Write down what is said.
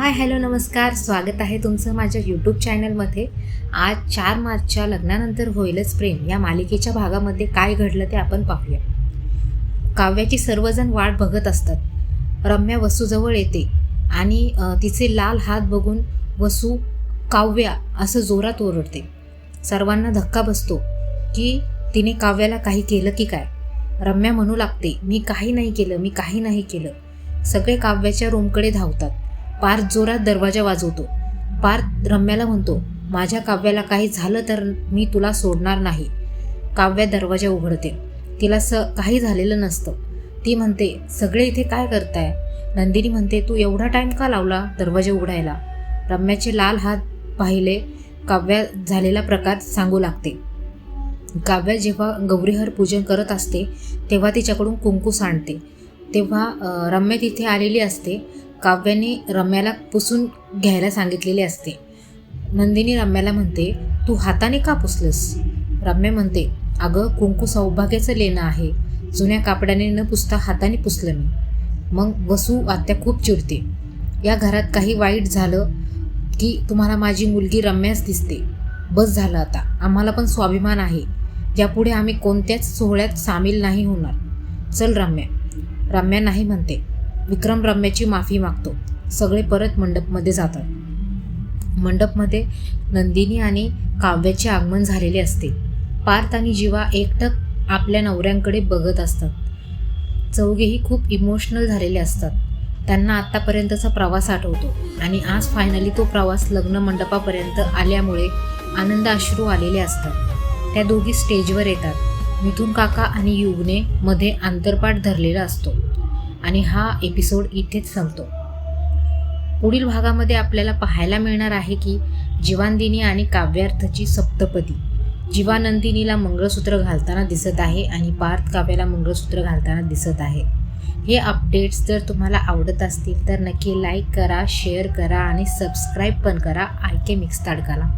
Hi hello नमस्कार, स्वागत आहे तुमचं माझ्या यूट्यूब चॅनलमध्ये. आज 4 मार्चच्या लग्नानंतर होईलच प्रेम या मालिकेच्या भागामध्ये काय घडलं ते आपण पाहूया. काव्याची सर्वजण वाट बघत असतात. रम्या वसूजवळ येते आणि तिचे लाल हात बघून वसू काव्या असं जोरात ओरडते. सर्वांना धक्का बसतो की तिने काव्याला काही केलं की काय. रम्या म्हणू लागते, मी काही नाही केलं. सगळे काव्याच्या रूमकडे धावतात. पार्थ जोरात दरवाजा वाजवतो. पार्थ रम्याला म्हणतो, माझ्या काव्याला काही झालं तर मी तुला सोडणार नाही. काव्या दरवाजा उघडते. तिला काही झालेलं नसतं. ती म्हणते, सगळे इथे काय करताय? नंदिनी म्हणते, तू एवढा टाईम का लावला दरवाजा उघडायला? रम्याचे लाल हात पाहिले. काव्या झालेला प्रकार सांगू लागते. काव्या जेव्हा गौरीहर पूजन करत असते तेव्हा तिच्याकडून कुंकू सांडते. तेव्हा रम्या तिथे आलेली असते. काव्याने रम्याला पुसून घ्यायला सांगितलेले असते. नंदिनी रम्याला म्हणते, तू हाताने का पुसलंस? रम्या म्हणते, अगं कुंकू सौभाग्याचं लेणं आहे. जुन्या कापडाने न पुसता हाताने पुसलं मी. मग वसू आत्या खूप चिडते. या घरात काही वाईट झालं की तुम्हाला माझी मुलगी रम्याच दिसते. बस झालं आता. आम्हाला पण स्वाभिमान आहे. यापुढे आम्ही कोणत्याच सोहळ्यात सामील नाही होणार. चल रम्या. रम्या नाही म्हणते. विक्रम रम्याची माफी मागतो. सगळे परत मंडपमध्ये जातात. मंडपमध्ये नंदिनी आणि काव्याचे आगमन झालेले असते. पार्थ आणि जीवा एकटक आपल्या नवऱ्यांकडे बघत असतात. चौघेही खूप इमोशनल झालेले असतात. त्यांना आत्तापर्यंतचा प्रवास आठवतो आणि आज फायनली तो प्रवास लग्न मंडपापर्यंत आल्यामुळे आनंद अश्रू आलेले असतात. त्या दोघी स्टेजवर येतात. मिथुन काका आणि युगने मध्ये अंतरपाठ धरलेला असतो आणि हा एपिसोड इथेच संपतो. पुढील भागामध्ये आपल्याला पाहायला मिळणार आहे की जीवानंदिनी आणि काव्यार्थची सप्तपदी. जीवा नंदिनीला मंगळसूत्र घालताना दिसत आहे आणि पार्थ काव्याला मंगळसूत्र घालताना दिसत आहे. हे अपडेट्स जर तुम्हाला आवडत असतील तर नक्की लाईक करा, शेअर करा आणि सबस्क्राईब पण करा IK मिक्स ताडकाला.